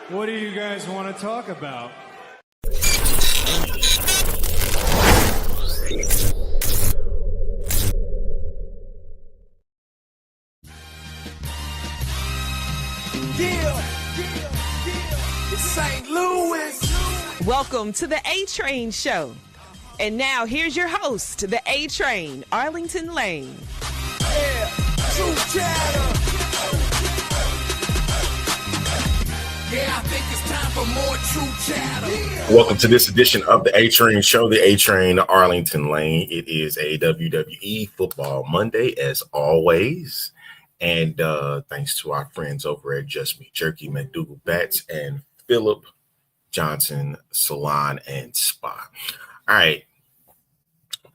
What do you guys want to talk about? It's St. Louis. Welcome to the A-Train Show. And now here's your host, the A-Train, Arlington Lane. Yeah, true chatter. Yeah, I think it's time for more true chatter. Welcome to this edition of the A-Train Show, the A-Train Arlington Lane. It is a WWE Football Monday, as always. And thanks to our friends over at Just Me, Jerky, Macdougall Bats, and Philip Johnson, Salon and Spa. All right.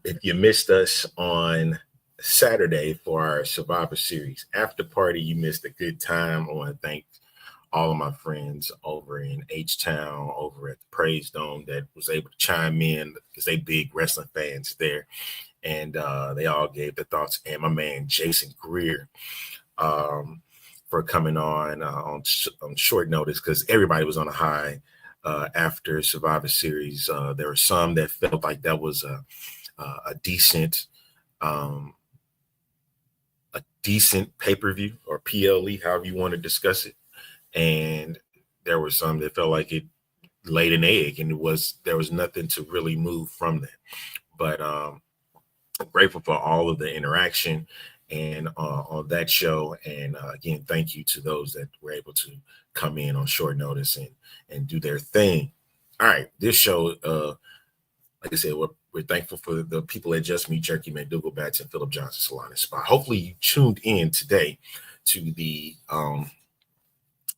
If you missed us on Saturday for our Survivor Series after party, you missed a good time. I want to thank all of my friends over in H-Town, over at the Praise Dome, that was able to chime in because they big wrestling fans there. And they all gave their thoughts. And my man, Jason Greer, for coming on short notice because everybody was on a high after Survivor Series. There were some that felt like that was a decent pay-per-view or PLE, however you want to discuss it. And there were some that felt like it laid an egg and there was nothing to really move from that. But I'm grateful for all of the interaction and on that show. And again, thank you to those that were able to come in on short notice and do their thing. All right, this show, like I said, we're thankful for the people at Just Me, Jerky, Macdougall Bats, and Philip Johnson, Salon and Spa. Hopefully you tuned in today to the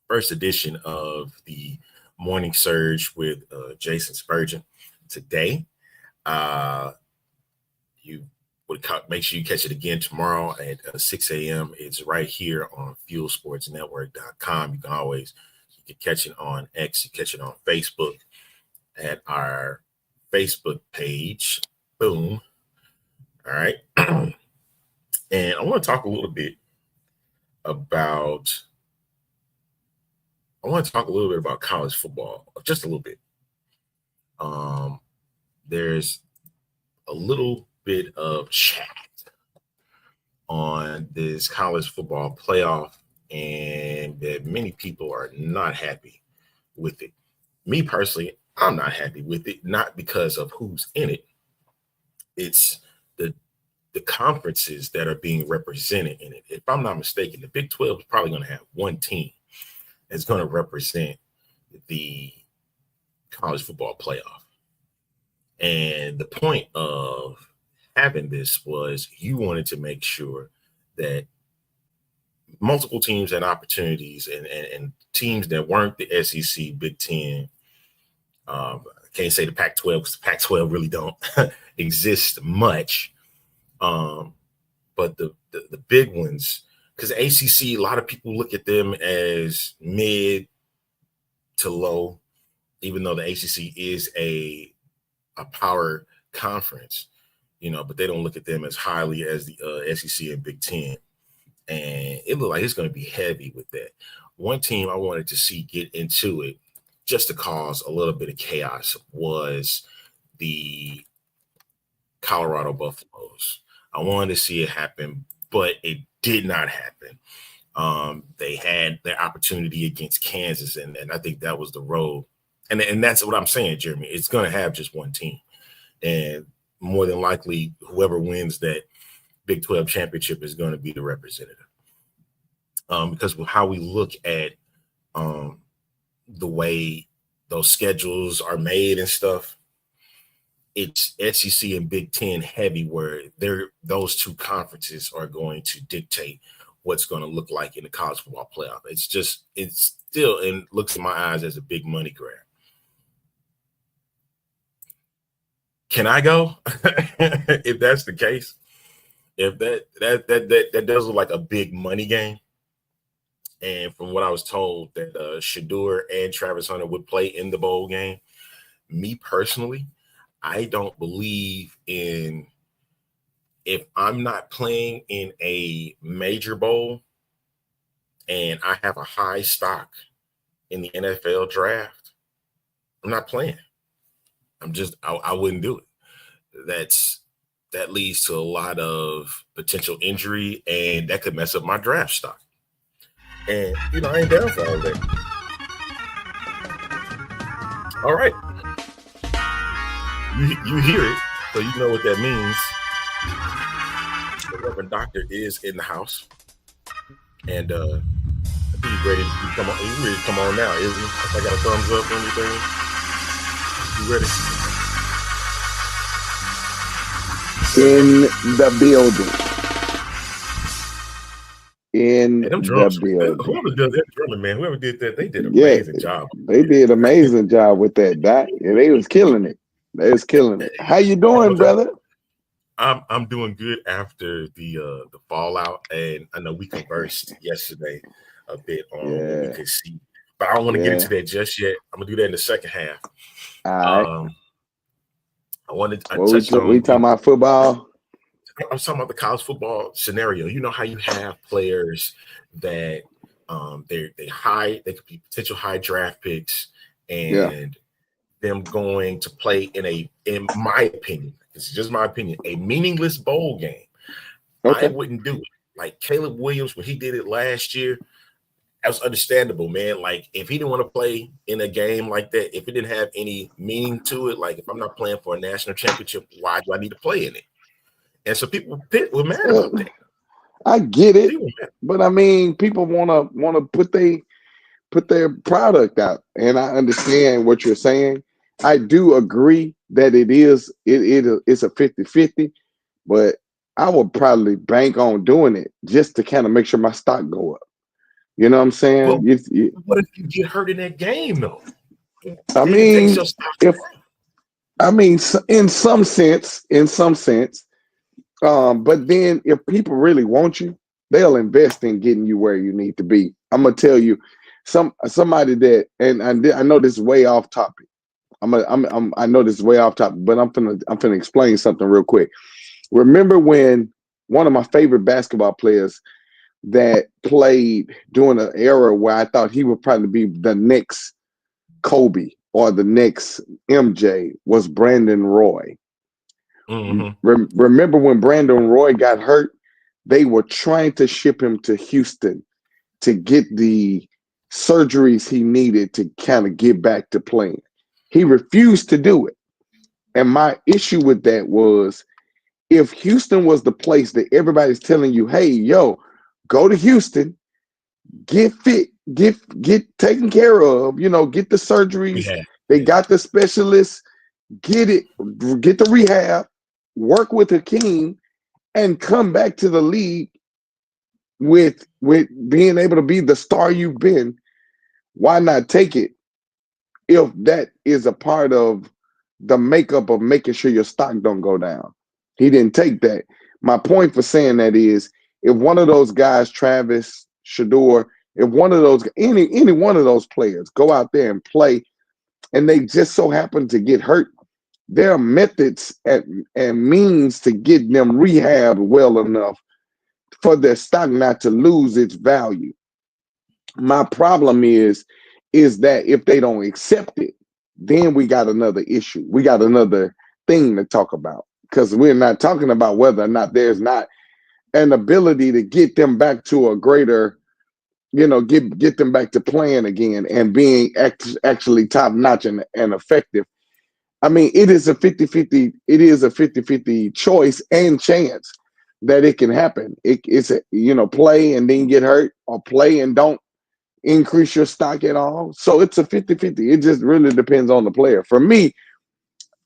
first edition of the Morning Surge with Jason Spurgeon. Today, you would make sure you catch it again tomorrow at 6 a.m. It's right here on fuelsportsnetwork.com. You can catch it on X, you catch it on Facebook at our Facebook page. Boom. All right. And I want to talk a little bit about college football, just a little bit. There's a little bit of chat on this college football playoff, and that many people are not happy with it. Me personally, I'm not happy with it, not because of who's in it. It's the conferences that are being represented in it. If I'm not mistaken, the Big 12 is probably going to have one team that's going to represent the college football playoff. And the point of having this was you wanted to make sure that multiple teams had opportunities and teams that weren't the SEC, Big Ten, I can't say the Pac-12 because the Pac-12 really don't exist much. But the big ones, because ACC, a lot of people look at them as mid to low, even though the ACC is a power conference, but they don't look at them as highly as the SEC and Big Ten. And it looked like it's going to be heavy with that. One team I wanted to see get into it just to cause a little bit of chaos was the Colorado Buffaloes. I wanted to see it happen, but it did not happen. They had their opportunity against Kansas, and I think that was the road. And that's what I'm saying, Jeremy. It's going to have just one team. And more than likely, whoever wins that Big 12 championship is going to be the representative. Because of how we look at the way those schedules are made and stuff, it's SEC and Big Ten heavy, where those two conferences are going to dictate what's going to look like in the college football playoff. It's still, and looks in my eyes as a big money grab. Can I go? If that's the case, if that does look like a big money game. And from what I was told, that Shedeur and Travis Hunter would play in the bowl game. Me personally, I don't believe in, if I'm not playing in a major bowl and I have a high stock in the NFL draft, I'm not playing. I wouldn't do it. That leads to a lot of potential injury, and that could mess up my draft stock. And I ain't down for all that. All right, you hear it, so you know what that means. The Reverend Doctor is in the house, and I think he's ready to come on. He's ready to come on now, isn't he? I got a thumbs up or anything. You ready? In the building. In Hey, them the drums, building. whoever did that drumming, man, whoever did that, they did an amazing job. They did an amazing job with that, Doc. Yeah, they was killing it. They was killing it. How you doing, brother? I'm doing good after the fallout, and I know we conversed yesterday a bit on what we could see, but I don't want to get into that just yet. I'm gonna do that in the second half. All right. We talking about football. I'm talking about the college football scenario. You know how you have players that they could be potential high draft picks, and them going to play in my opinion, this is just my opinion, a meaningless bowl game. Okay. I wouldn't do it. Like Caleb Williams, when he did it last year, that was understandable, man. Like if he didn't want to play in a game like that, if it didn't have any meaning to it, like if I'm not playing for a national championship, why do I need to play in it? And so people were mad about that. I get it, but I mean, people want to put their product out, and I understand what you're saying. I do agree that it's a 50-50, but I would probably bank on doing it just to kind of make sure my stock go up. You know what I'm saying? Well, what if you get hurt in that game, though? I mean, in some sense. But then if people really want you, they'll invest in getting you where you need to be. I'm gonna tell you, somebody that, and I know this is way off topic. I know this is way off topic, but I'm finna explain something real quick. Remember when one of my favorite basketball players that played during an era where I thought he would probably be the next Kobe or the next MJ was Brandon Roy. Mm-hmm. Remember when Brandon Roy got hurt? They were trying to ship him to Houston to get the surgeries he needed to kind of get back to playing. He refused to do it. And my issue with that was, if Houston was the place that everybody's telling you, hey, yo, go to Houston, get fit, get taken care of, get the surgeries. Yeah. They got the specialists, get the rehab, work with Hakeem, and come back to the league with being able to be the star you've been. Why not take it if that is a part of the makeup of making sure your stock don't go down? He didn't take that. My point for saying that is, if one of those guys, Travis, Shador, if one of those, any one of those players go out there and play, and they just so happen to get hurt, there are methods and means to get them rehabbed well enough for their stock not to lose its value. My problem is that if they don't accept it, then we got another issue. We got another thing to talk about, because we're not talking about whether or not there's not an ability to get them back to a greater, get them back to playing again and being actually top notch and effective. I mean, it is a 50-50. It is a 50-50 choice and chance that it can happen. It's play and then get hurt, or play and don't increase your stock at all. So it's a 50-50. It just really depends on the player. For me,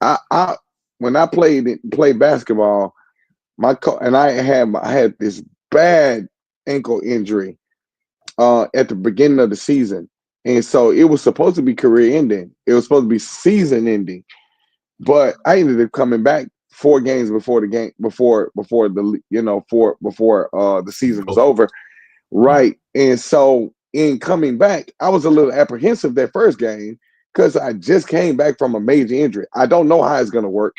I when I played basketball, I had this bad ankle injury at the beginning of the season, and so it was supposed to be career ending. It was supposed to be season ending. But I ended up coming back 4 games before the season was over, right? And so in coming back, I was a little apprehensive that first game because I just came back from a major injury. I don't know how it's going to work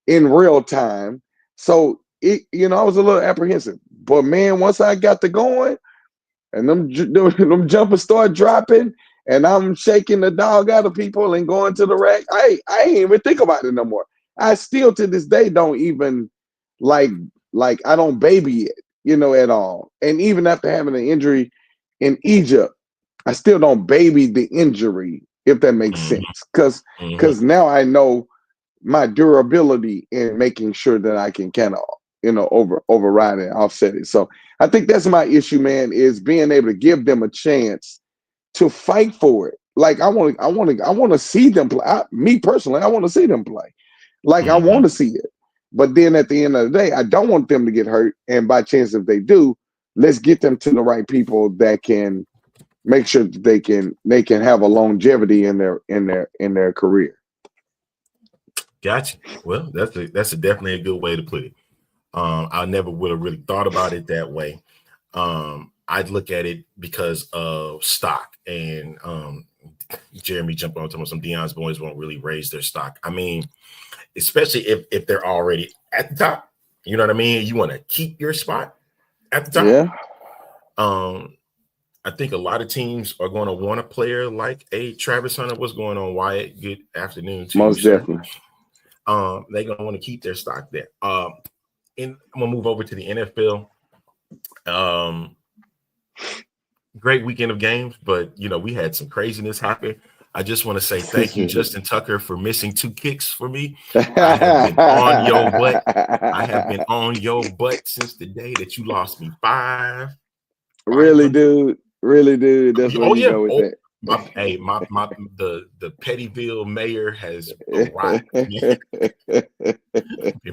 in real time, so I was a little apprehensive. But man, once I got to going and them jumpers started dropping, and I'm shaking the dog out of people and going to the rack. I ain't even think about it no more. I still to this day don't even like I don't baby it, at all. And even after having an injury in Egypt, I still don't baby the injury, if that makes sense. Because now I know my durability in making sure that I can kind of, override and offset it. So I think that's my issue, man, is being able to give them a chance to fight for it. Like I want to see them play. Me personally, I want to see them play. Like I want to see it. But then at the end of the day, I don't want them to get hurt. And by chance, if they do, let's get them to the right people that can make sure that they can have a longevity in their career. Gotcha. Well, that's definitely a good way to put it. I never would have really thought about it that way. I'd look at it because of stock, and Jeremy jumped on talking about some Deion's boys won't really raise their stock. I mean, especially if they're already at the top. You know what I mean? You want to keep your spot at the top. Yeah. I think a lot of teams are going to want a player like a Travis Hunter. What's going on, Wyatt? Good afternoon to Most you, definitely. They're going to want to keep their stock there. I'm going to move over to the NFL. Great weekend of games, but, we had some craziness happen. I just want to say thank you, Justin Tucker, for missing 2 kicks for me. I have been on your butt. I have been on your butt since the day that you lost me 5. Really, dude. That's where you go with that. The Pettyville mayor has arrived. Been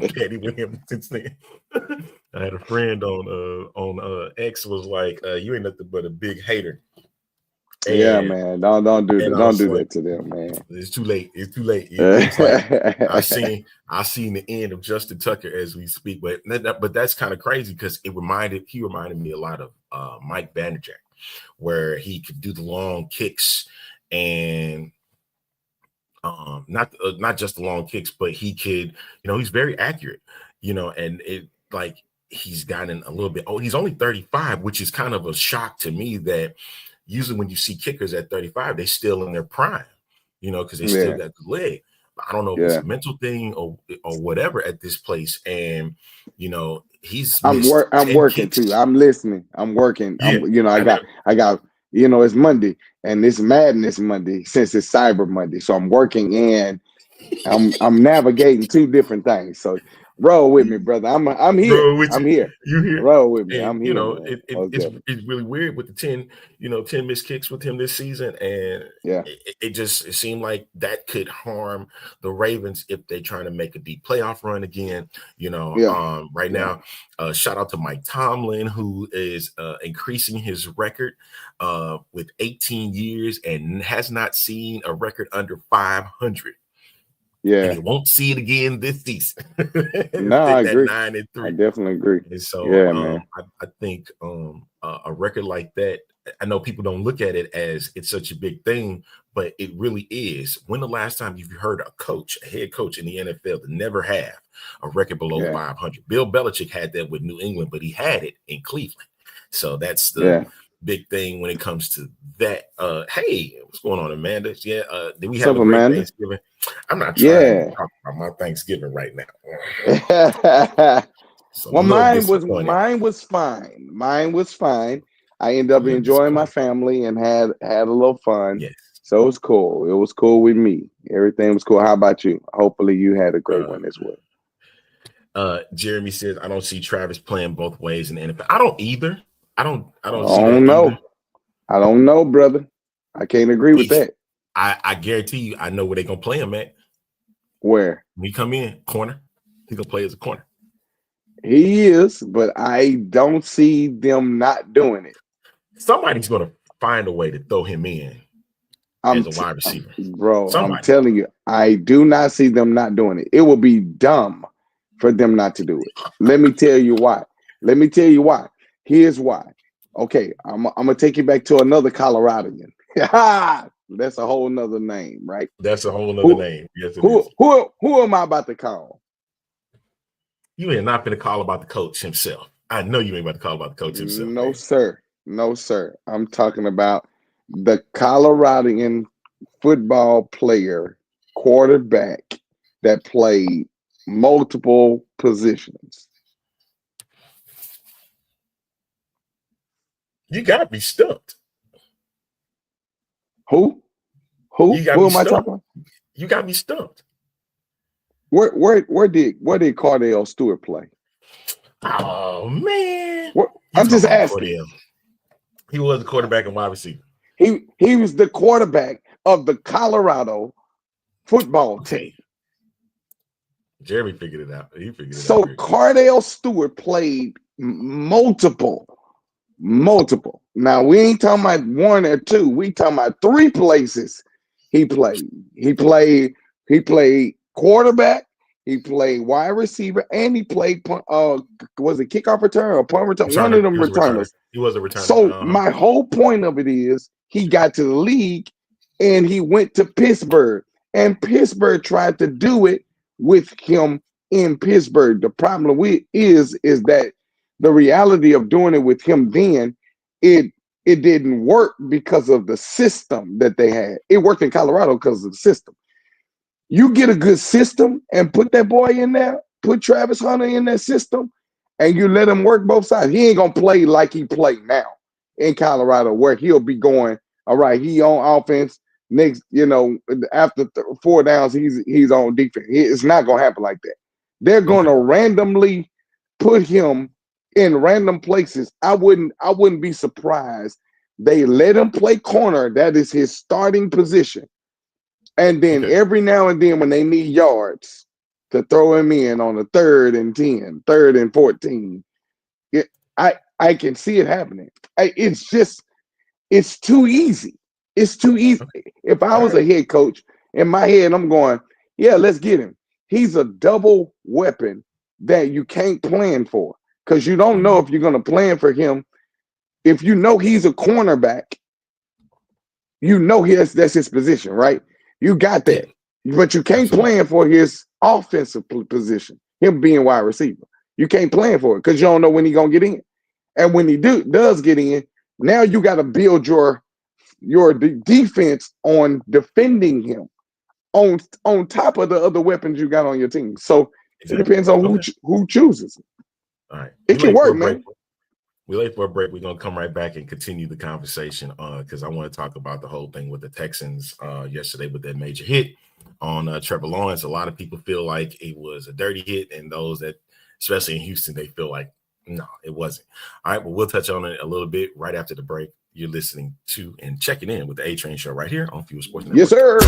petty with him since then. I had a friend on X was like, "You ain't nothing but a big hater." And, yeah, man. Don't do that. Don't do that to them, man. It's too late. It's like I seen the end of Justin Tucker as we speak, but that's kind of crazy because he reminded me a lot of Mike Vanderjagt, where he could do the long kicks and not just the long kicks, but he could, he's very accurate, and it like he's gotten a little bit. Oh, he's only 35, which is kind of a shock to me that usually when you see kickers at 35, they're still in their prime, because they still got the leg. I don't know if it's a mental thing or whatever at this place. And, he's I'm working kicks. too. I'm listening. I'm working. Yeah, I got, it's Monday and it's Madness Monday since it's Cyber Monday. So I'm working and I'm navigating 2 different things. So roll with me, brother. I'm here. I'm here. You here? Roll with me. And, I'm here. It's really weird with the 10 missed kicks with him this season, and it seemed like that could harm the Ravens if they're trying to make a deep playoff run again. Right now, shout out to Mike Tomlin, who is increasing his record with 18 years and has not seen a record under 500. Yeah, and he won't see it again this season. No, I agree. 9-3. I definitely agree. And so, man. I think a record like that. I know people don't look at it as it's such a big thing, but it really is. When the last time you've heard a head coach in the NFL that never have a record below 500? Bill Belichick had that with New England, but he had it in Cleveland. So that's the big thing when it comes to that. Hey, what's going on, Amanda? Yeah, did we have a great Thanksgiving? I'm not trying to talk about my Thanksgiving right now. Well, mine was fine. Mine was fine. I ended up enjoying my family and had a little fun. Yes. So it was cool. It was cool with me. Everything was cool. How about you? Hopefully you had a great one as well. Jeremy says, I don't see Travis playing both ways in the NFL. I don't either. I don't know. Either. I don't know, brother. I can't agree with that. I guarantee you, I know where they're gonna play him at. Where? When he come in, corner. He's gonna play as a corner. He is, but I don't see them not doing it. Somebody's gonna find a way to throw him in as a wide receiver. Bro, I'm telling you, I do not see them not doing it. It would be dumb for them not to do it. Let me tell you why. Here's why. Okay, I'm gonna take you back to another Coloradian. That's a whole nother name, right? That's a whole nother name. Yes, it is. Who am I about to call? You ain't not gonna call about the coach himself. I know you ain't about to call about the coach himself. No, sir. I'm talking about the Coloradian football player, quarterback that played multiple positions? You got me stumped. Who? You got Who me am I stumped. talking about? You got me stumped. Where did Cordell Stewart play? Oh man. I'm just asking. Cordell. He was the quarterback and wide receiver. He was the quarterback of the Colorado football team. Jeremy figured it out. He figured it out. So Cordell Stewart played multiple. Now we ain't talking about one or two. We talking about three places he played. He played quarterback. He played wide receiver, and he played was it kickoff return or punt return? One of them returners. He was a returner. So my whole point of it is he got to the league and he went to Pittsburgh, and Pittsburgh tried to do it with him in Pittsburgh. The problem is that the reality of doing it with him then, it didn't work because of the system that they had. It worked in Colorado because of the system. You get a good system and put that boy in there, put Travis Hunter in that system, and you let him work both sides. He ain't gonna play like he played now in Colorado, where he'll be going, all right, he on offense. Next, after 4 downs, he's on defense. It's not gonna happen like that. They're gonna randomly put him in random places. I wouldn't be surprised. They let him play corner. That is his starting position. And then every now and then when they need yards to throw him in on a 3rd and 10, 3rd and 14, I can see it happening. It's too easy. It's too easy. If I was a head coach, in my head, I'm going, yeah, let's get him. He's a double weapon that you can't plan for, because you don't know if you're going to plan for him. If you know he's a cornerback, that's his position, right? You got that. But you can't plan for his offensive position, him being wide receiver. You can't plan for it because you don't know when he's going to get in. And when he does get in, now you got to build your defense on defending him on top of the other weapons you got on your team. So it depends on who chooses. All right. It can work, man. We're late for a break. We're going to come right back and continue the conversation because I want to talk about the whole thing with the Texans yesterday with that major hit on Trevor Lawrence. A lot of people feel like it was a dirty hit, and those that, especially in Houston, they feel like, no, it wasn't. All right, but we'll touch on it a little bit right after the break. You're listening to and checking in with the A-Train Show right here on Fuel Sports Network. Yes, sir.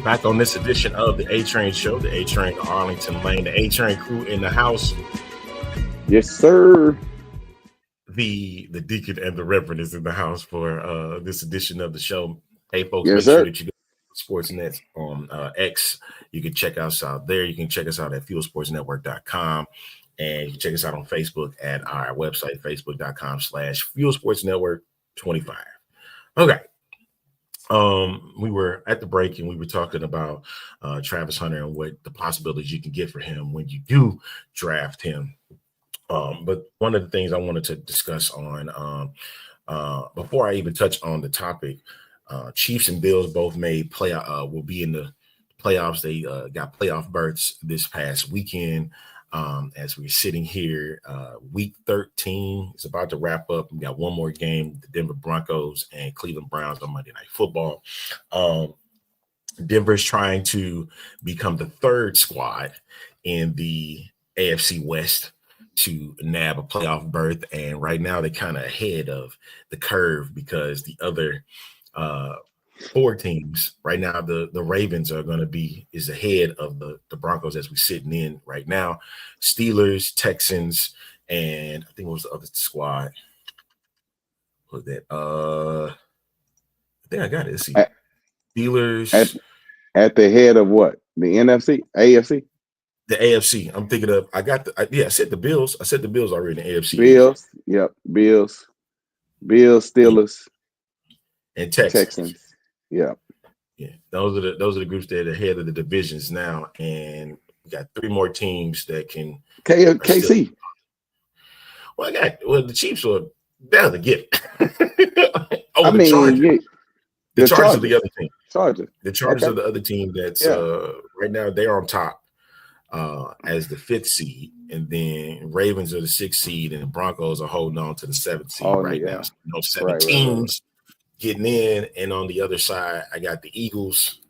Back on this edition of the A-Train Show, the A-Train Arlington Lane, the A-Train crew in the house. Yes, sir. The deacon and the reverend is in the house for this edition of the show. Hey, folks, yes, make sir. sure that you go to Sportsnet on X. You can check us out there. You can check us out at fuelsportsnetwork.com. And you can check us out on Facebook at our website, facebook.com/fuelsportsnetwork25. Okay. We were at the break and we were talking about Travis Hunter and what the possibilities you can get for him when you do draft him. But one of the things I wanted to discuss on before I even touch on the topic, Chiefs and Bills both made will be in the playoffs. They got playoff berths this past weekend. As we're sitting here, week 13 is about to wrap up. We got one more game, the Denver Broncos and Cleveland Browns on Monday Night Football. Denver's trying to become the third squad in the AFC West to nab a playoff berth. And right now they're kind of ahead of the curve because the other four teams right now, the Ravens are going to is ahead of the Broncos as we're sitting in right now. Steelers, Texans, and I think what was the other squad? What was that? I think I got it. Let's see. Steelers at the head of what? The NFC, AFC. The AFC. I'm thinking of. I said the Bills. I said the Bills already in the AFC. Bills. Yep. Bills, Steelers, and Texans. Yeah. Yeah. Those are the groups that are ahead of the divisions now, and we got three more teams that can. KC. The Chiefs are down to get. The Chargers are the other team. The Chargers Okay. are the other team that's right now they're on top as the 5th seed, and then Ravens are the 6th seed, and the Broncos are holding on to the 7th seed now. So, 7 teams getting in, and on the other side, I got the Eagles,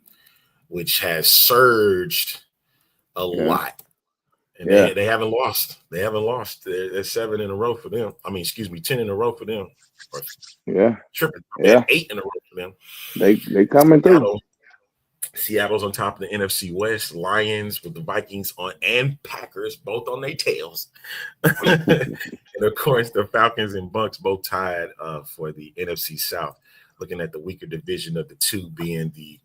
which has surged a lot. And they haven't lost. They haven't lost. There's 7 in a row for them. 10 in a row for them. Tripping. 8 in a row for them. They coming through. Seattle's on top of the NFC West. Lions with the Vikings on and Packers both on their tails. And of course, the Falcons and Bucks both tied for the NFC South. Looking at the weaker division of the two being the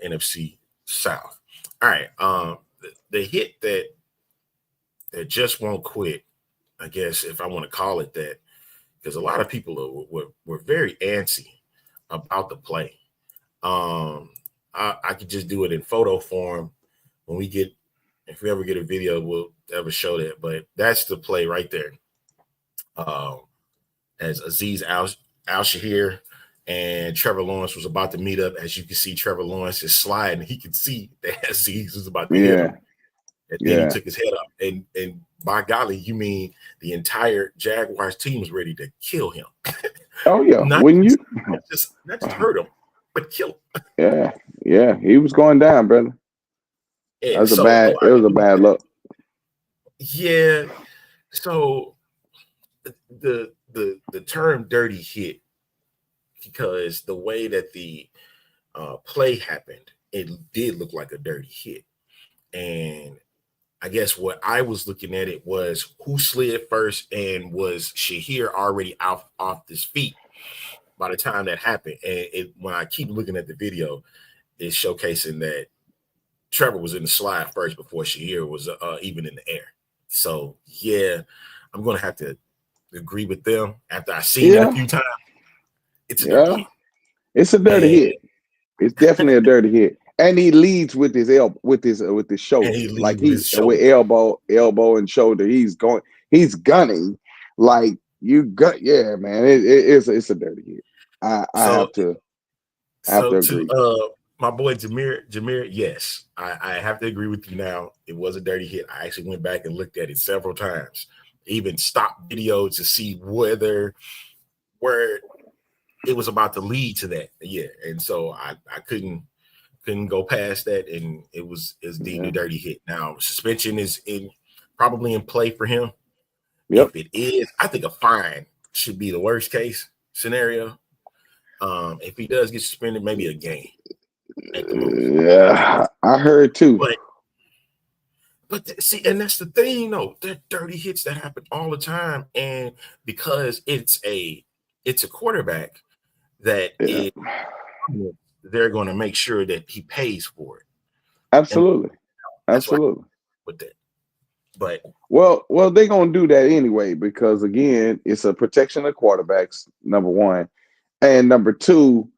NFC South. All right, the hit that just won't quit, I guess, if I want to call it that, because a lot of people were very antsy about the play. I could just do it in photo form if we ever get a video, we'll ever show that. But that's the play right there. As Azeez Al-Shahir and Trevor Lawrence was about to meet up, as you can see, Trevor Lawrence is sliding. He can see that Azeez was about to hit him. And then he took his head up. And by golly, you mean the entire Jaguars team was ready to kill him. Oh, yeah. Not just hurt him, but kill him. Yeah. He was going down, brother. It was a bad look. Yeah. So the term dirty hit, because the way that the play happened, it did look like a dirty hit. And I guess what I was looking at it was who slid first, and was Shahir already off his feet by the time that happened. And when I keep looking at the video, it's showcasing that Trevor was in the slide first before Shahir was even in the air. So, yeah, I'm going to have to agree with them after I've seen it a few times. It's a dirty hit. It's a dirty hit. It's definitely a dirty hit. And he leads with his elbow, with his shoulder, with elbow and shoulder. He's gunning like you got. Yeah, man, it's a dirty hit. I have to agree. My boy Jameer, yes, I have to agree with you. Now it was a dirty hit. I actually went back and looked at it several times, even stopped video to see where it was about to lead to that. Yeah, and so I couldn't go past that, and it was deemed a dirty hit. Now suspension is probably in play for him. Yep. If it is, I think a fine should be the worst case scenario. If he does get suspended, maybe a game. Yeah, I heard too. But see, and that's the thing, though. They're dirty hits that happen all the time, and because it's a quarterback that they're going to make sure that he pays for it. Absolutely. With that. But well, they're gonna do that anyway, because again, it's a protection of quarterbacks, number one. And number two,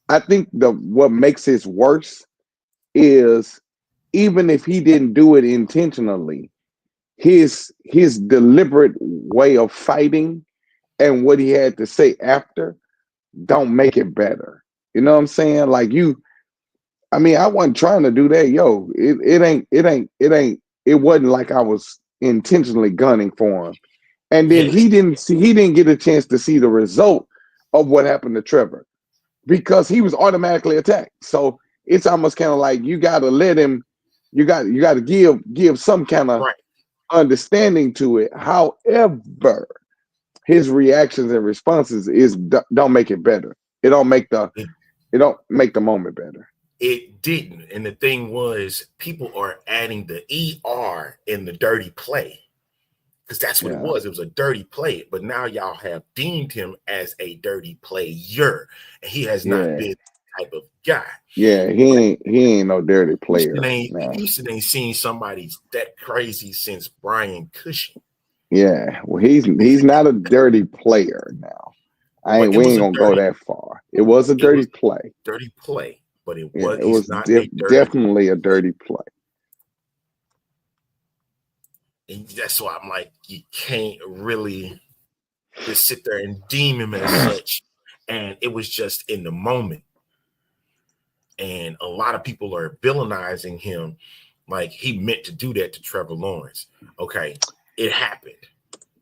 I think what makes it worse is, even if he didn't do it intentionally, his deliberate way of fighting and what he had to say after don't make it better. You know what I'm saying? Like I mean, I wasn't trying to do that. Yo, it wasn't like I was intentionally gunning for him. And then Yeah. he didn't get a chance to see the result of what happened to Trevor because he was automatically attacked. So it's almost kind of like you got to let him, you got to give some kind of Right. understanding to it. However, his reactions and responses don't make it better. It don't make the moment better. It didn't. And the thing was, people are adding the ER in the dirty play. Because that's what it was. It was a dirty play. But now y'all have deemed him as a dirty player. And he has not been the type of guy. Yeah, he ain't no dirty player. Houston ain't seen somebody that crazy since Brian Cushing. Yeah, well, he's not a dirty player now. We ain't gonna go that far. It was a dirty play. Dirty play, but it was definitely a dirty play. And that's why I'm like, you can't really just sit there and deem him as such. And it was just in the moment. And a lot of people are villainizing him like he meant to do that to Trevor Lawrence. Okay, it happened.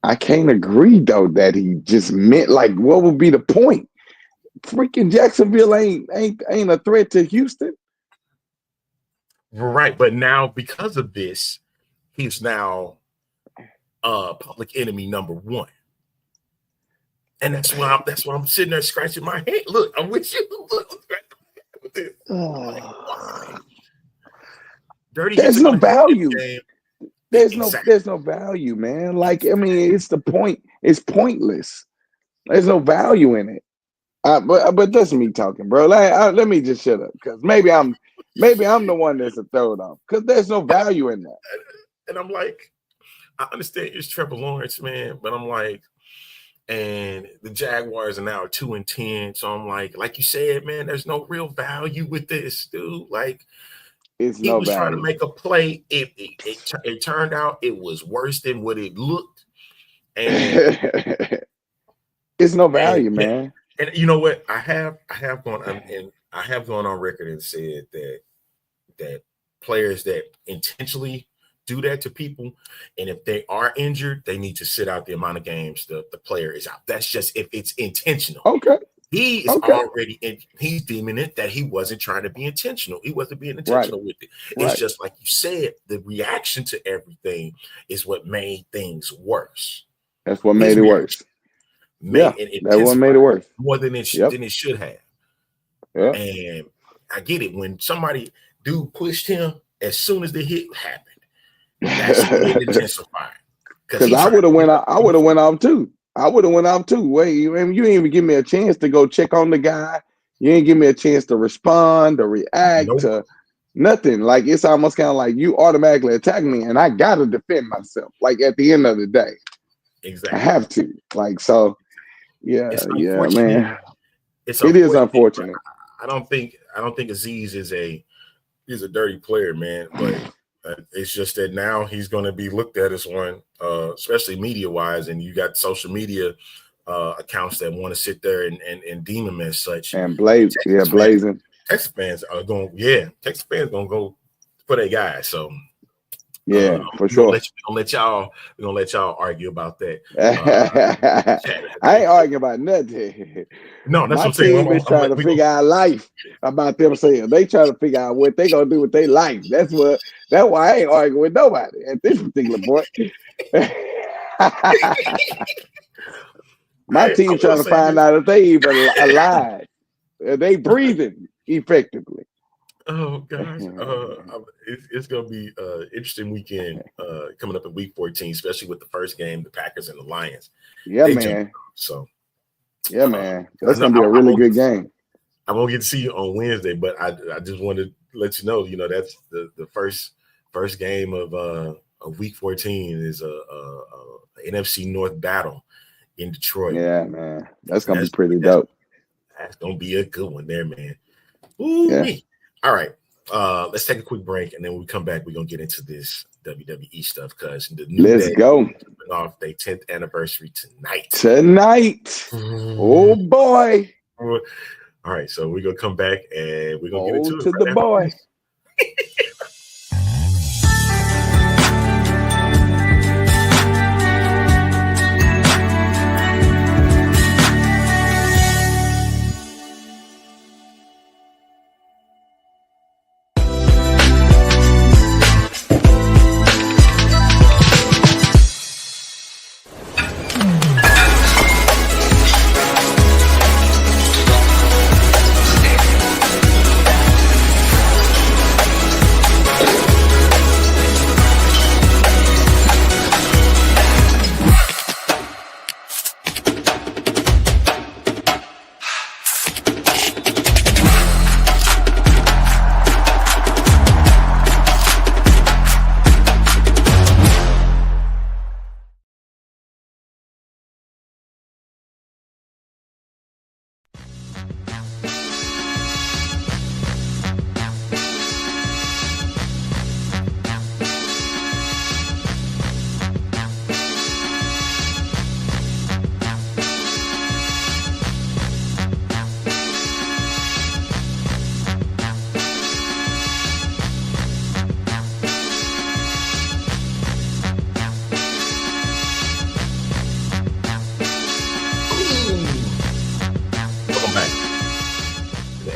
I can't agree though that he just meant, like, what would be the point? Freaking Jacksonville ain't a threat to Houston. Right, but now because of this, he's now public enemy number one. And that's why I'm sitting there scratching my head. Look, I'm with you. Dirty. There's no value. There's no value, man. Like, I mean, it's the point. It's pointless. There's no value in it. But that's me talking, bro. Let me just shut up because maybe I'm the one that's a throw it off because there's no value in that. And I'm like, I understand it's Trevor Lawrence, man, but I'm like, and the Jaguars are now 2-10, so I'm like you said, man, there's no real value with this, dude. Like, he was trying to make a play. It turned out it was worse than what it looked, and it's no value, man. And you know what? I have gone on record and said that players that intentionally do that to people, and if they are injured, they need to sit out the amount of games the player is out. That's just if it's intentional. Okay. He is already he's deeming it that he wasn't trying to be intentional. He wasn't being intentional with it. It's just like you said, the reaction to everything is what made things worse. That's what made it worse. That one made it worse. More than it should have. Yeah. And I get it. When dude pushed him, as soon as the hit happened, that's when it intensified. Because I would have went off too. Wait, you didn't even give me a chance to go check on the guy. You didn't give me a chance to respond, to react, to nothing. Like, it's almost kind of like you automatically attack me, and I gotta defend myself. Like, at the end of the day, exactly, I have to. Like, so, yeah, man. It is unfortunate. I don't think Aziz is a dirty player, man. But it's just that now he's going to be looked at as one, especially media-wise, and you got social media accounts that want to sit there and deem him as such. And blazing. Texas fans are going, Texas fans going to go for their guy. So, for sure. We're gonna let y'all argue about that. I ain't arguing about nothing. No, that's my what I'm saying. team is trying to figure out life about them saying they trying to figure out what they gonna do with their life. That's why I ain't arguing with nobody at this particular point. My team trying to find out if they even alive. They breathing effectively. Oh gosh, it's gonna be an interesting weekend coming up in Week 14, especially with the first game, the Packers and the Lions. Yeah, man. So, man, that's gonna be a really good game. I won't get to see you on Wednesday, but I just wanted to let you know, that's the first game of Week 14 is a NFC North battle in Detroit. Yeah, man, that's gonna be pretty dope. That's gonna be a good one there, man. Ooh. All right, let's take a quick break, and then when we come back, we're going to get into this WWE stuff because the new Let's go. Off their 10th anniversary tonight. Oh, boy. All All right, so we're gonna come back and we're gonna get into it. To the boy.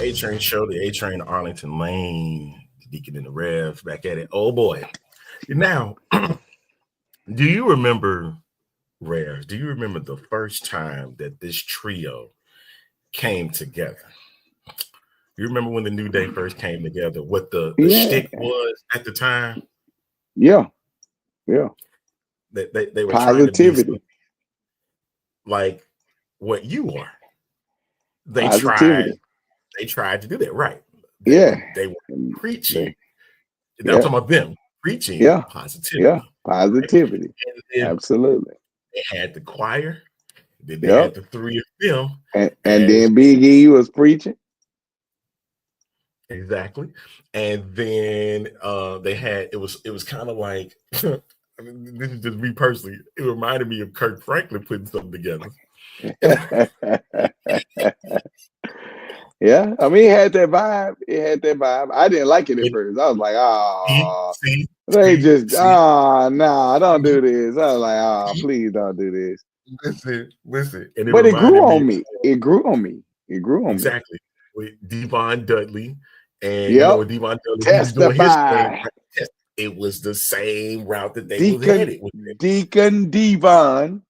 A-Train show, the A-Train Arlington Lane, Deacon and the Rev, back at it. Oh boy. Now, do you remember, Rev, do you remember the first time that this trio came together? You remember when the New Day first came together, what the shtick was at the time? Yeah. They were positivity. trying to be like what you are. They tried to do that, right? They were preaching. I'm talking about them preaching positivity. Yeah, positivity. Absolutely. They had the choir, then they had the three of them. And then Big E was preaching. Exactly. And then they had it was kind of like I mean, this is just me personally. It reminded me of Kirk Franklin putting something together. Yeah, I mean, it had that vibe. I didn't like it at first. I was like, oh, don't do this. I was like, please don't do this. Listen. And it grew on me. It grew on me. Exactly. With Devon Dudley. And you know, with Devon Dudley, he was doing his thing. It was the same route that they was headed with it. Deacon Devon.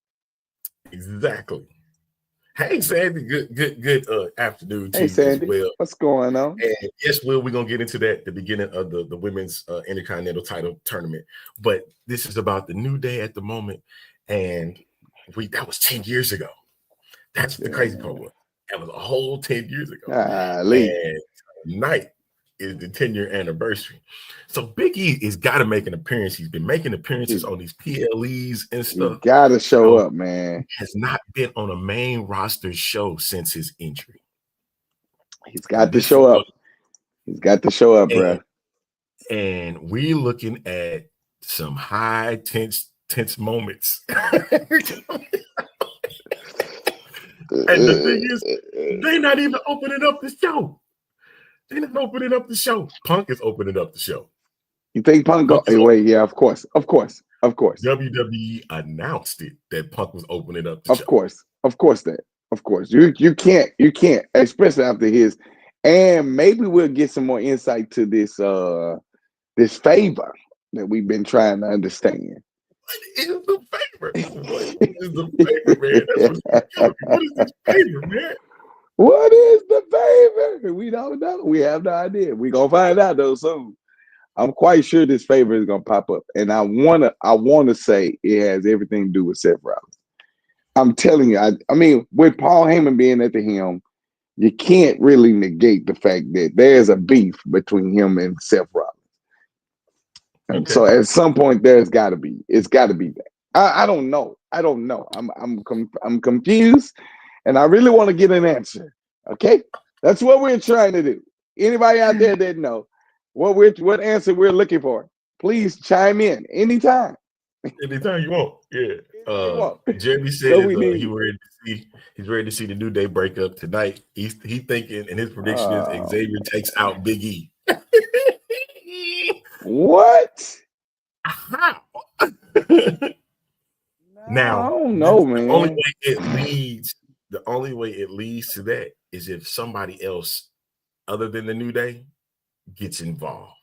Exactly. Hey, Sandy, good afternoon to you Sandy. As well. What's going on? And yes, Will, we're going to get into that at the beginning of the women's Intercontinental title tournament. But this is about the New Day at the moment. And that was 10 years ago. That's the crazy part was. That was a whole 10 years ago. And tonight is the 10-year anniversary. So Big E has got to make an appearance. He's been making appearances on these PLEs and stuff. He got to show up, man. Has not been on a main roster show since his injury. He's got to show up. He's got to show up, bro. And we're looking at some high tense moments. And the thing is, they're not even opening up the show. They're not opening up the show. Punk is opening up the show. You think Punk? Wait, yeah, of course. WWE announced it that Punk was opening up the show. Of course. You can't, especially after his. And maybe we'll get some more insight to this this favor that we've been trying to understand. What is the favor? Man? What is this favor, man? What is the favor? We don't know. We have no idea. We're gonna find out though soon. I'm quite sure this favor is gonna pop up. And I wanna say it has everything to do with Seth Rollins. I'm telling you, I mean, with Paul Heyman being at the helm, you can't really negate the fact that there's a beef between him and Seth Rollins. And so at some point it's gotta be that. I don't know. I'm confused. And I really want to get an answer. Okay, that's what we're trying to do. Anybody out there that know what answer we're looking for, please chime in anytime. Anytime you want. Yeah. Jeremy says So we need. he's ready to see the New Day break up tonight. He's thinking, and his prediction is Xavier takes out Big E. What? Now, I don't know, man. The only way it leads to that is if somebody else other than the New Day gets involved.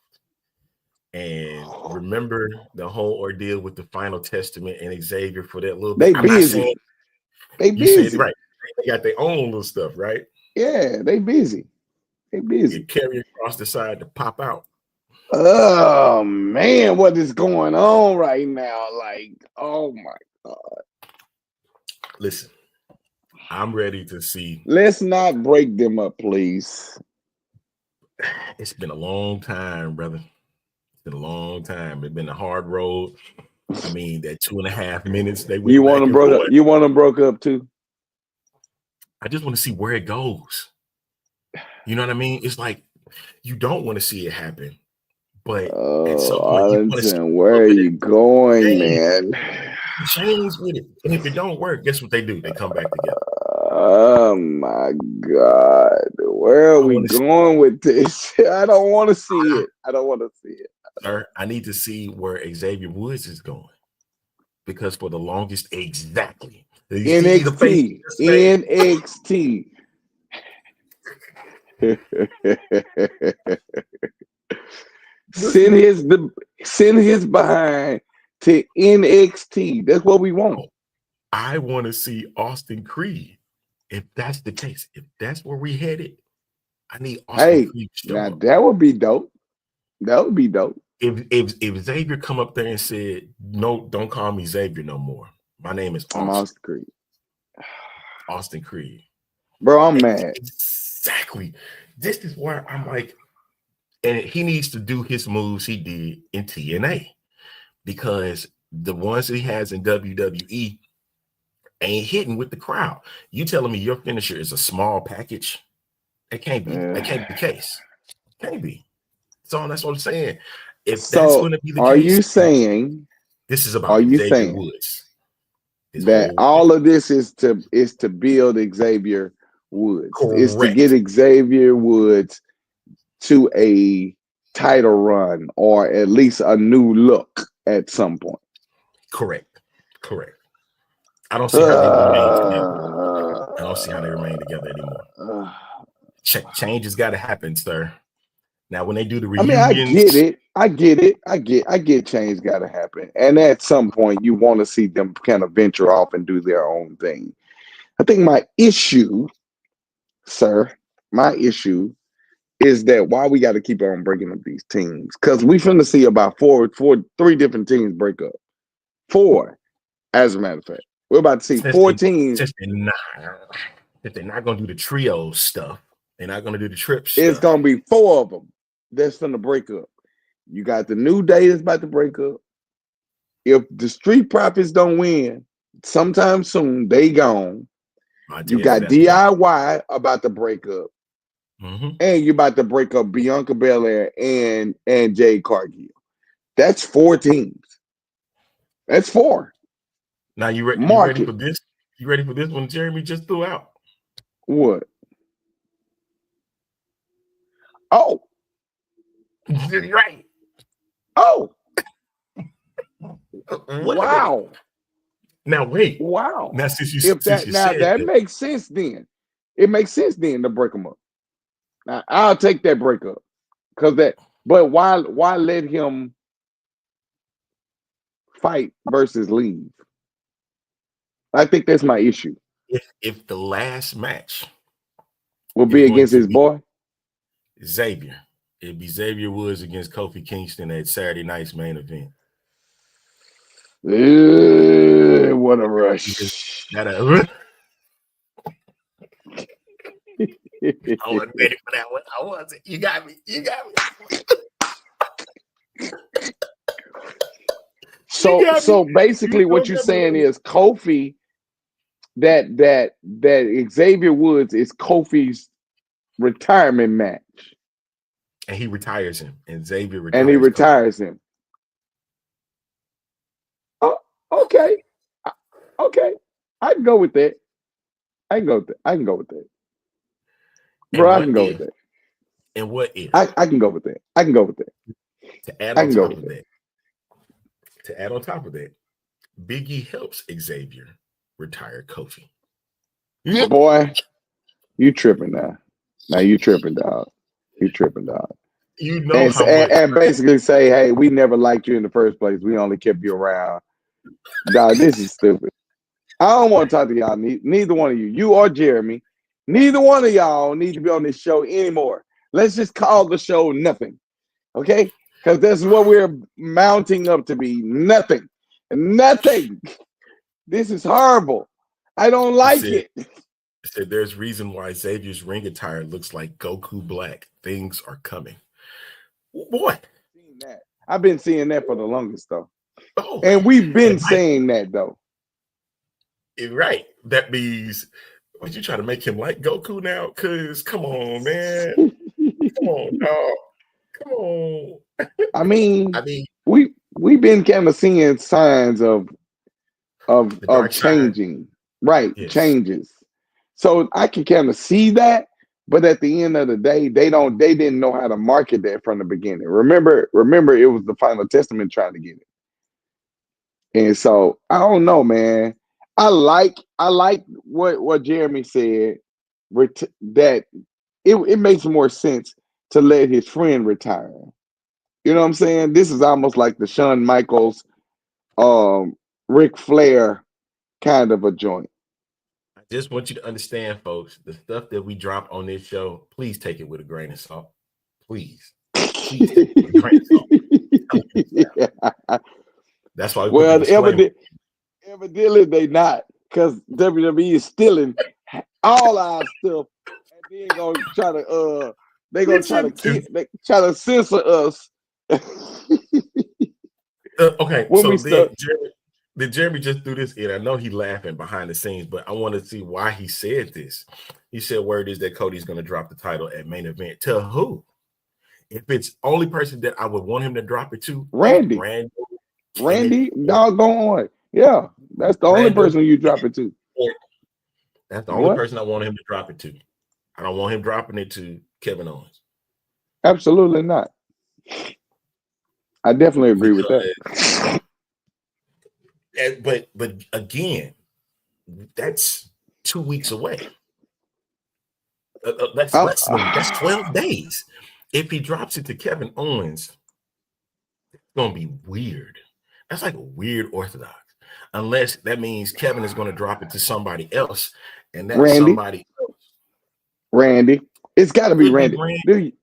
And remember the whole ordeal with the Final Testament and Xavier for that little bit. They busy. They you busy. said right. They got their own little stuff, right? Yeah, they busy. They busy. You carry across the side to pop out. Oh man, what is going on right now? Like, oh my God. Listen, I'm ready to see. Let's not break them up, please. It's been a long time, brother. It's been a long time. It's been a hard road. I mean, that 2.5 minutes they went. You want them broke up? You want them broke up too? I just want to see where it goes. You know what I mean? It's like you don't want to see it happen, but at some point you want to see where are you going, man? Change with it, and if it don't work, guess what they do? They come back together. Oh my God, where are we going with this? I don't want to see it. I don't want to see it. Sir, I need to see where Xavier Woods is going because for the longest, exactly. NXT. Send his behind to NXT. That's what we want. I want to see Austin Creed. If that's the case, if that's where we headed, I need Austin Creed. Now that would be dope. That would be dope. If Xavier come up there and said, "No, don't call me Xavier no more. My name is Austin Creed." Austin Creed. Bro, I'm mad. Exactly. This is where I'm like, and he needs to do his moves he did in TNA because the ones that he has in WWE ain't hitting with the crowd. You telling me your finisher is a small package? It can't be. That can't be the case. Can't be. So that's what I'm saying. If that's going to be the case, are you saying this is about Xavier Woods? That all of this is to build Xavier Woods. Correct. Is to get Xavier Woods to a title run or at least a new look at some point. Correct. I don't see how they remain together. I don't see how they remain together anymore. Change has got to happen, sir. Now, when they do the reunions, I get it. I get change got to happen. And at some point, you want to see them kind of venture off and do their own thing. I think my issue, sir, is that why we got to keep on breaking up these teams. Because we finna see about three different teams break up. 4, as a matter of fact. We're about to see 4 teams. If they're not going to do the trio stuff, they're not going to do the trip stuff. It's going to be 4 of them that's going to break up. You got the New Day that's about to break up. If the Street Profits don't win sometime soon, they gone. You got DIY about to break up. Mm-hmm. And you're about to break up Bianca Belair and Jade Cargill. That's 4 teams. That's 4. Now you ready for this? You ready for this one Jeremy just threw out? What? Oh. Right. Oh. Wow. Now wait. Wow. Now that makes sense then. It makes sense then to break them up. Now I'll take that breakup. But why let him fight versus leave? I think that's my issue. If the last match will be against his boy Xavier, it'd be Xavier Woods against Kofi Kingston at Saturday night's main event. What a rush! I wasn't ready for that one. I wasn't. You got me. So basically, what you're saying is Kofi. That Xavier Woods is Kofi's retirement match, and he retires him, and Xavier retires him. Oh, okay. Okay, I can go with that. I can go with that. I can go with that. And Bro, I what can go if? with that. And what if? I can go with that. I can go with that. To add I on can go top with of that. that, to add on top of that, Biggie helps Xavier retire Kofi. Boy, you tripping now. Now you tripping, dog. You tripping, dog. You know how much. And basically say, hey, we never liked you in the first place. We only kept you around. Dog, this is stupid. I don't want to talk to y'all. Neither one of you. You or Jeremy. Neither one of y'all need to be on this show anymore. Let's just call the show nothing. Okay? Because this is what we're mounting up to be. Nothing. Nothing. This is horrible. I don't like it. Said there's reason why Xavier's ring attire looks like Goku Black. Things are coming. Boy. I've been seeing that for the longest, though. Oh, and we've been saying that, though. Right. That means, would you try to make him like Goku now? Because, come on, man. Come on, dog. Come on. I mean, we've been kind of seeing signs of changing. Side. Right. Yes. Changes. So I can kind of see that. But at the end of the day, they didn't know how to market that from the beginning. Remember, it was the Final Testament trying to get it. And so I don't know, man. I like what Jeremy said, that it makes more sense to let his friend retire. You know what I'm saying? This is almost like the Shawn Michaels, Ric Flair kind of a joint. I just want you to understand, folks, the stuff that we drop on this show, please take it with a grain of salt. Please take it with a grain of salt. Yeah. That's why we put the evidently they not, because WWE is stealing all our stuff, and they're gonna try to censor us. Okay, so Jeremy just threw this in. I know he's laughing behind the scenes, but I want to see why he said this. He said, word is that Cody's going to drop the title at main event. To who? If it's only person that I would want him to drop it to, Randy, doggone. Yeah, that's the only person you drop it to. That's the only person I want him to drop it to. I don't want him dropping it to Kevin Owens. Absolutely not. I definitely agree with that. But again, that's 2 weeks away. That's 12 days. If he drops it to Kevin Owens, it's gonna be weird. That's like a weird orthodox. Unless that means Kevin is going to drop it to somebody else, and that's somebody else. Randy. It's got to be Randy.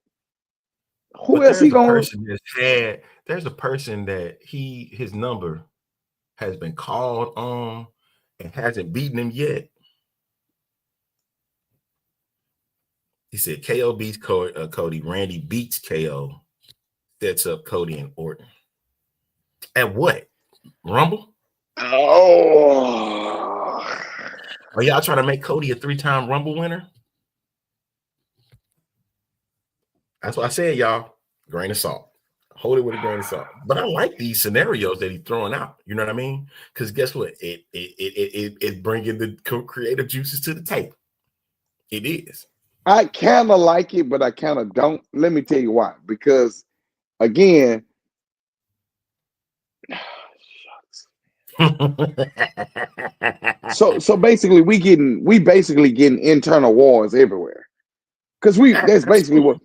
Who else he going to? There's a person that his number has been called on and hasn't beaten him yet. He said KO beats Cody. Randy beats KO. Sets up Cody and Orton. At what? Rumble? Oh. Are y'all trying to make Cody a 3-time Rumble winner? That's what I said, y'all. Grain of salt. Hold it with a grain of salt. But I like these scenarios that he's throwing out. You know what I mean? Because guess what? It's bringing the creative juices to the table. It is. I kind of like it, but I kind of don't. Let me tell you why. Because, again, so basically we basically getting internal wars everywhere. Because that's basically what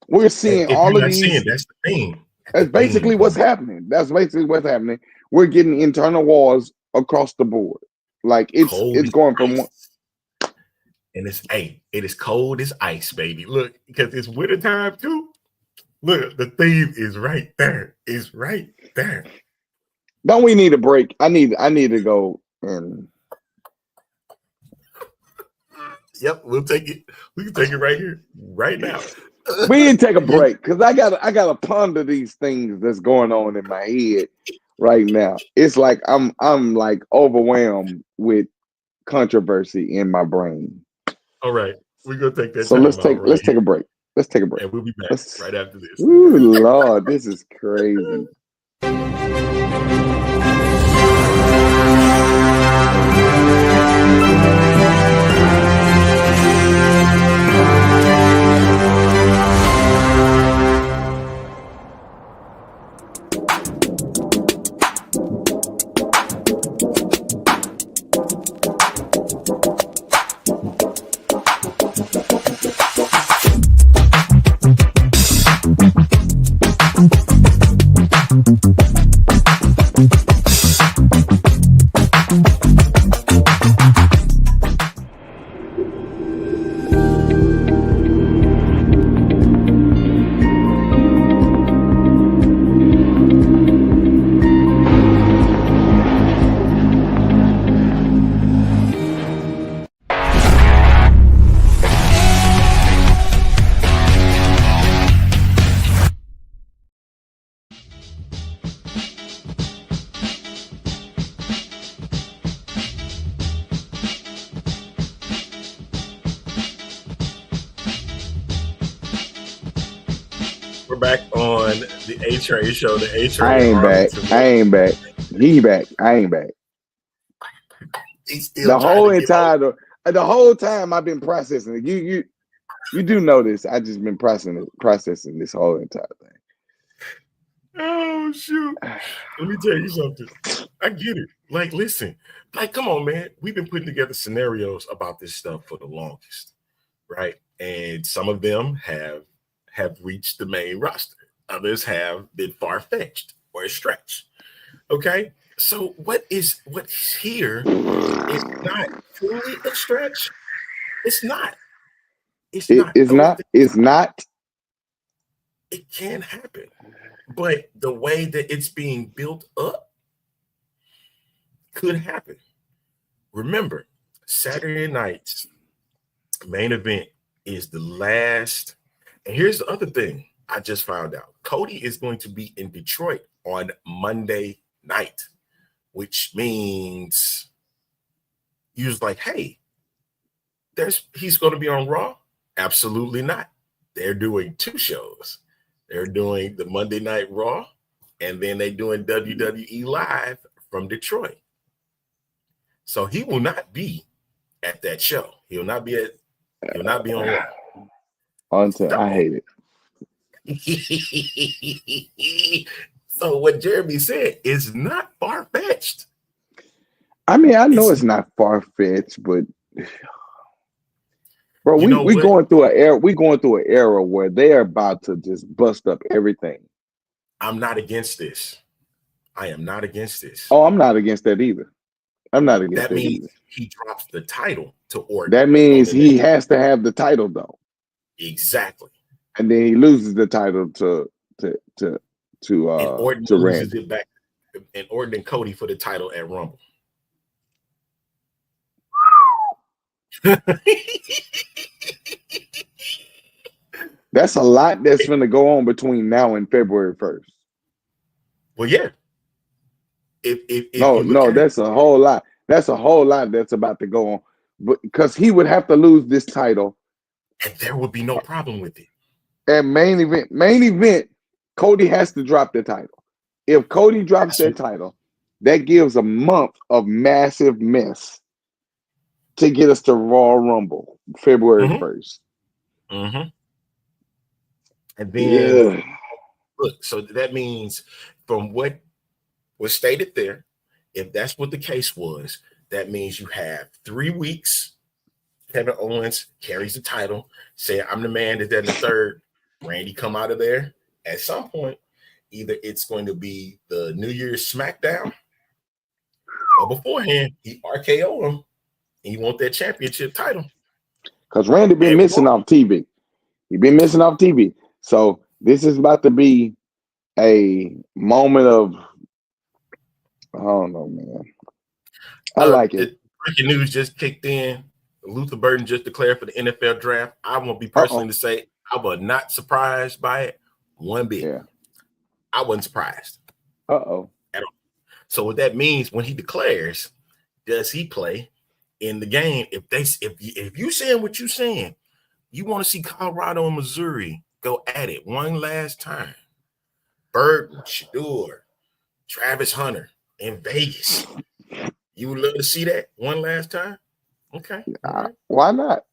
we're seeing. All of these. That's the thing. That's basically what's happening. That's basically what's happening. We're getting internal wars across the board. Like it's going from one. And it is cold as ice, baby. Look, because it's wintertime too. Look, the theme is right there. It's right there. Don't we need a break? I need to go and. Yep, we'll take it. We can take it right here, right now. We need to take a break because I gotta ponder these things that's going on in my head right now. It's like I'm like overwhelmed with controversy in my brain. All right, we're gonna take that. So let's take a break. Let's take a break. And we'll be back right after this. Ooh, Lord, this is crazy. We're back on the A Train show. The A Train. I ain't back. I ain't back. He back. I ain't back. He's still The whole time I've been processing it. You do know this. I just been processing this whole entire thing. Oh shoot! Let me tell you something. I get it. Like, listen. Like, come on, man. We've been putting together scenarios about this stuff for the longest, right? And some of them have reached the main roster. Others have been far-fetched or a stretch. Okay, so what's here is not truly a stretch. It's not. It's not. It can happen, but the way that it's being built up could happen. Remember, Saturday night's main event is the last. And here's the other thing I just found out. Cody is going to be in Detroit on Monday night, which means he was like, hey, he's going to be on Raw? Absolutely not. They're doing two shows. They're doing the Monday Night Raw, and then they're doing WWE Live from Detroit. So he will not be at that show. He'll not be on Raw. I hate it. So what Jeremy said is not far-fetched. I mean, I know it's not far-fetched, but bro, we going through an era. We going through an era where they're about to just bust up everything. I'm not against this. I am not against this. Oh, I'm not against that either. I'm not against that means either. He drops the title to Orton. That means he has to have the title though. Exactly. And then he loses the title to Orton to loses Randy. it back, and Orton and Cody for the title at Rumble. That's a lot that's going to go on between now and February 1st. Well, yeah. No, that's a whole lot. That's a whole lot that's about to go on, but because he would have to lose this title, and there would be no problem with it. And main event, Cody has to drop the title. If Cody drops that title, that gives a month of massive mess to get us to Royal Rumble, February 1st. Mm-hmm. And then, look, so that means from what was stated there, if that's what the case was, that means you have 3 weeks. Kevin Owens carries the title, say, I'm the man, that the third. Randy come out of there. At some point, either it's going to be the New Year's SmackDown, or beforehand, he RKO him, and you want that championship title. Because Randy been missing off TV. He been missing off TV. So this is about to be a moment of, I don't know, man. I like it. Breaking news just kicked in. Luther Burden just declared for the NFL draft. I won't be personally to say I was not surprised by it one bit. Yeah. I wasn't surprised. At all. So what that means when he declares, does he play in the game? If you saying what you saying, you want to see Colorado and Missouri go at it one last time. Burden, Shador, Travis Hunter in Vegas. You would love to see that one last time? Okay. Why not?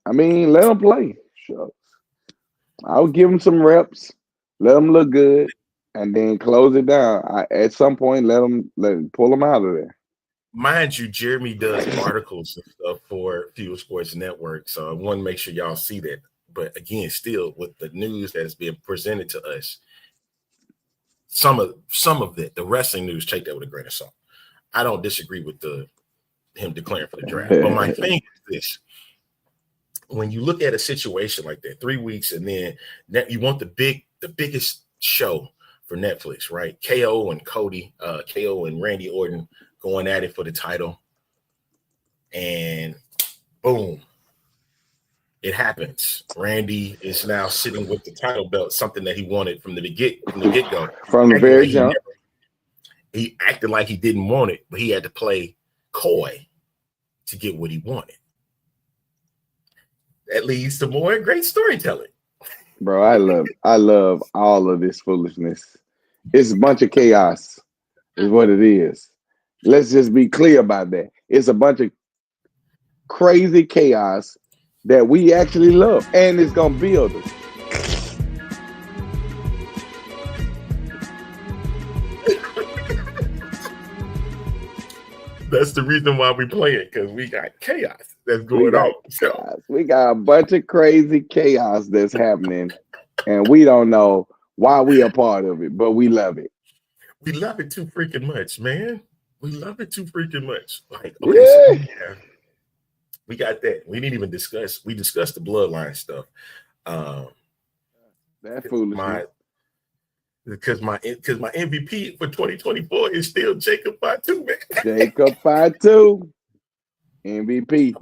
I mean, let them play. Shucks. I'll give them some reps, let them look good, and then close it down. At some point, let them pull them out of there. Mind you, Jeremy does articles and stuff for Fuel Sports Network, so I want to make sure y'all see that. But again, still with the news that is being presented to us, some of it, the wrestling news, take that with a grain of salt. I don't disagree with him declaring for the draft. But my thing is this: when you look at a situation like that, 3 weeks, and then you want the biggest show for Netflix, right? KO and Randy Orton going at it for the title, and boom, it happens. Randy is now sitting with the title belt, something that he wanted from the get-go. From the very jump. He acted like he didn't want it, but he had to play coy to get what he wanted. That leads to more great storytelling. Bro, I love all of this foolishness. It's a bunch of chaos, is what it is. Let's just be clear about that. It's a bunch of crazy chaos that we actually love, and it's gonna build us. That's the reason why we play it, because we got chaos that's going on. So We got a bunch of crazy chaos that's happening, and we don't know why we are part of it, but we love it. we love it too freaking much, man. We love it too freaking much. Like, okay, so yeah, we got that. We didn't even discuss. We discussed the bloodline stuff. That foolishness. Because my MVP for 2024 is still Jacob Fatu, man. Jacob Fatu, MVP.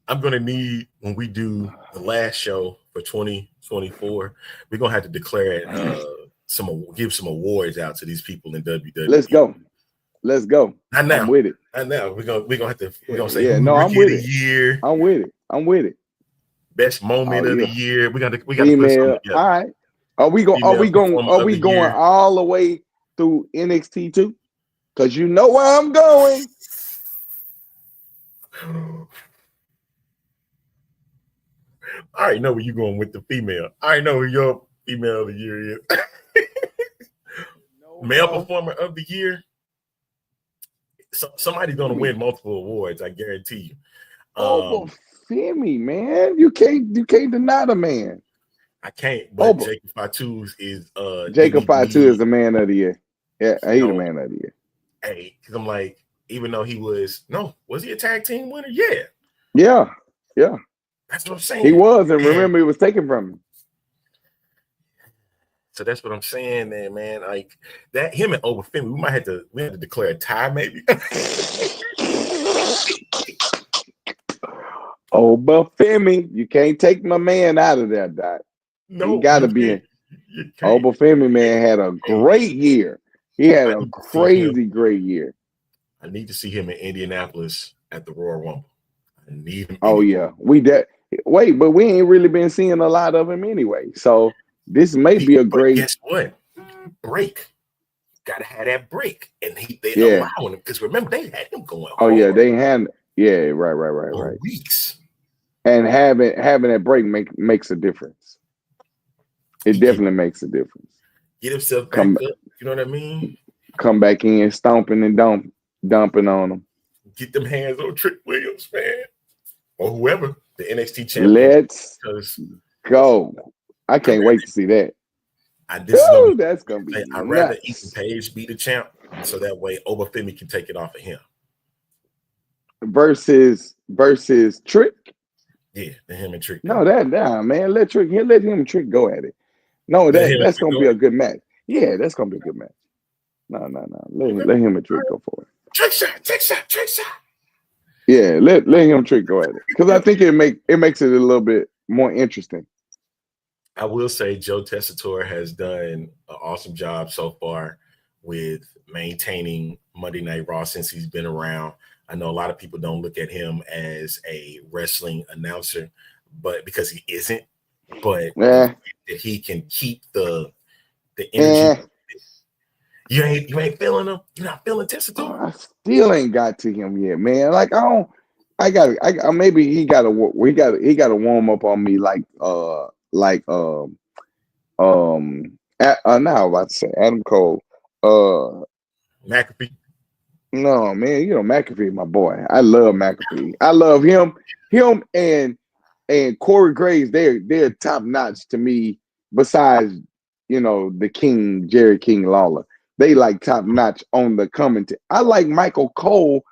I'm gonna need, when we do the last show for 2024, we're gonna have to declare give some awards out to these people in WWE. Let's go. Not now. I'm with it. Not now. We're gonna have to. We're gonna say, I'm Rookie with of it. the year. I'm with it. Best moment of the year. We got to put Female. something together. Are we going all the way through NXT too? Because you know where I'm going. I already know where you're going with the female. I already know who your female of the year is. Male performer of the year. Somebody's gonna win multiple awards. I guarantee you. Femi, man, you can't deny the man. I can't. But Jacob Fatu is the man of the year. Yeah, he's the man of the year. Hey, because I'm like, even though he was he a tag team winner? Yeah. That's what I'm saying. He was, and remember, it was taken from him. So that's what I'm saying, man. Like that, him and Obafemi, we have to declare a tie, maybe. Obafemi, you can't take my man out of that, Doc. No, he got to be in. Obafemi, man, had a great year. He had a great year. I need to see him in Indianapolis at the Royal Rumble. I need him. Oh yeah, but we ain't really been seeing a lot of him anyway. So this may be a great. Guess what? Break. Got to have that break, and they allowing him, because remember they had him going. Oh yeah, they had. Yeah, right. Weeks. And having that break makes a difference. It definitely makes a difference. Get himself back up. You know what I mean? Come back in, stomping and dumping on them. Get them hands on Trick Williams, man, or whoever, the NXT champion. Let's go. I can't wait to see that. That's gonna be. I'd rather Ethan Page be the champ, so that way Obafemi can take it off of him. Versus Trick. Yeah, him and Trick. No, man. Let him and Trick go at it. No, that's gonna be a good match. Yeah, that's gonna be a good match. No. Let him and Trick go for it. Trick shot. Yeah, let him and Trick go at it. Because I think it makes it a little bit more interesting. I will say Joe Tessitore has done an awesome job so far with maintaining Monday Night Raw since he's been around. I know a lot of people don't look at him as a wrestling announcer, but because he isn't, but that he can keep the energy. You ain't feeling him. You're not feeling Tessitore. I still ain't got to him yet, man. Like maybe he got to warm up on me now I'm about to say Adam Cole. McAfee. No, man, McAfee, my boy. I love McAfee. I love him. Him and Corey Graves, they're top notch to me. Besides, the King, Jerry King Lawler, they like top notch on the commentary. I like Michael Cole,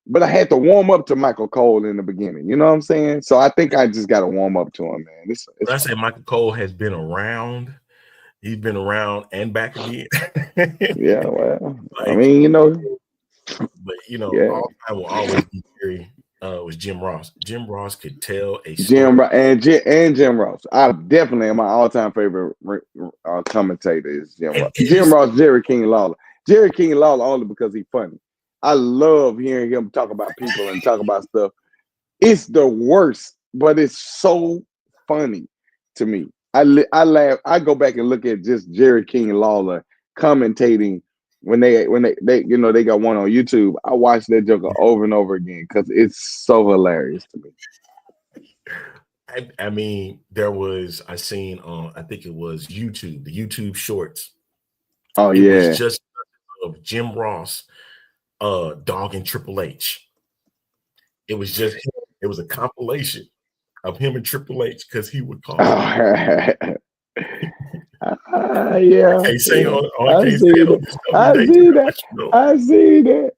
but I had to warm up to Michael Cole in the beginning. You know what I'm saying? So I think I just got to warm up to him, man. When I say Michael Cole has been around, he's been around and back again. Yeah, well, like, I mean, but I will always be very was Jim Ross. Jim Ross could tell a story. Jim Ross. I definitely am my all-time favorite commentator is Jim Ross. Jim Ross, Jerry King Lawler. Jerry King Lawler only because he's funny. I love hearing him talk about people and talk about stuff. It's the worst, but it's so funny to me. I laugh. I go back and look at just Jerry King Lawler commentating when they they got one on YouTube. I watch that joker over and over again because it's so hilarious to me. I mean, I seen on, I think it was YouTube, the YouTube Shorts. Oh it yeah, was just of Jim Ross, dogging Triple H. It was just him. It was a compilation of him and Triple H because he would call. Yeah. I can't say I see that.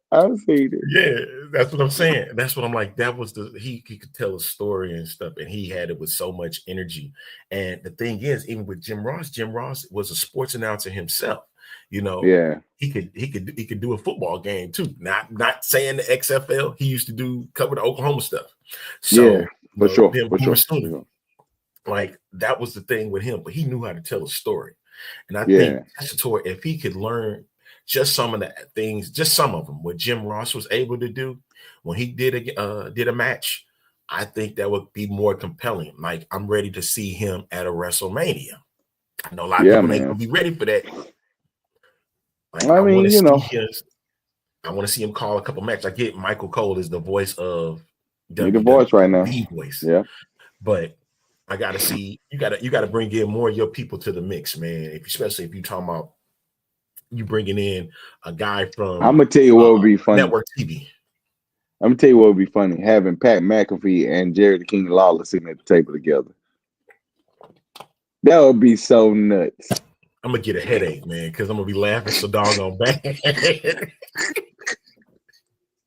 Yeah, that's what I'm saying. That's what I'm like. That was he could tell a story and stuff, and he had it with so much energy. And the thing is, even with Jim Ross was a sports announcer himself. You know, yeah, he could do a football game too. Not saying the XFL. He used to cover the Oklahoma stuff. So yeah, for sure. Like that was the thing with him, but he knew how to tell a story. And I think Tessitore, if he could learn just some of the things, just some of them, what Jim Ross was able to do when he did a match, I think that would be more compelling. Like I'm ready to see him at a WrestleMania. I know a lot of people ain't gonna be ready for that. Like, I want to see him call a couple matches. I get Michael Cole is the voice of WWE, the voice right now. The voice. Yeah. But I gotta see you gotta bring in more of your people to the mix, man. Especially if you're talking about you bringing in a guy from I'm gonna tell you what would be funny. Network TV. I'm gonna tell you what would be funny, having Pat McAfee and Jerry the King Lawler sitting at the table together. That would be so nuts. I'm gonna get a headache, man, because I'm gonna be laughing so doggone bad.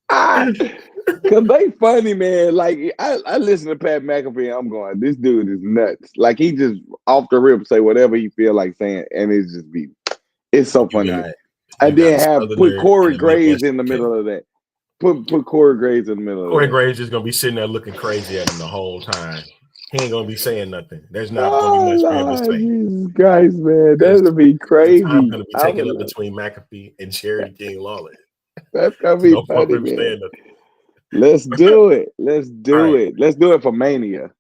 Cause they funny, man. Like I listen to Pat McAfee, I'm going, this dude is nuts. Like he just off the rip say whatever he feel like saying, and it's so funny. And then put Corey Graves in the middle of that. Put Corey Graves in the middle of that. Corey Graves is gonna be sitting there looking crazy at him the whole time. He ain't gonna be saying nothing. There's not gonna be much for him to say. Jesus Christ, man, that'll be crazy. I'm gonna be taking up between McAfee and Jerry King Lawler. That's gonna be funny, man. Let's do it. Let's do it. Let's do it for Mania.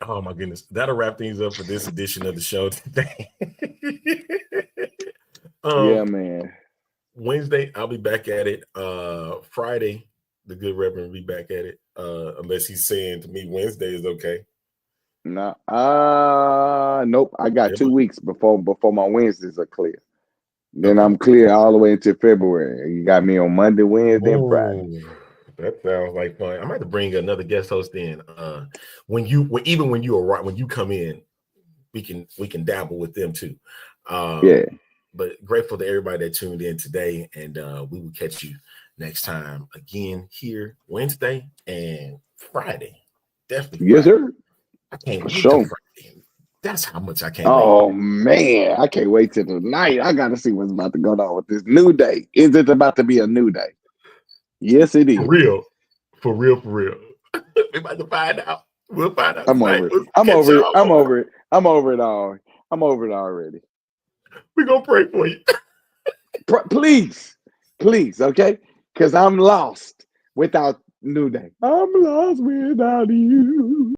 Oh my goodness, that'll wrap things up for this edition of the show today. Yeah, man. Wednesday, I'll be back at it. Friday, the good Reverend will be back at it. Unless he's saying to me Wednesday is okay. No, nope. I got 2 weeks before my Wednesdays are clear. Then I'm clear all the way until February. You got me on Monday, Wednesday, and Friday. That sounds like fun. I might have to bring another guest host in. When you come in, we can dabble with them too. Yeah. But grateful to everybody that tuned in today, and we will catch you next time again here Wednesday and Friday. Definitely. Yes, sir. I can't wait till Friday. That's how much I can't wait. Oh man, I can't wait till tonight. I gotta see what's about to go on with this new day. Is it about to be a new day? Yes, it is. For real. We're about to find out. We'll find out. I'm over it. I'm over it. I'm over it all. I'm over it already. We're gonna pray for you. Please, okay? Because I'm lost without New Day. I'm lost without you.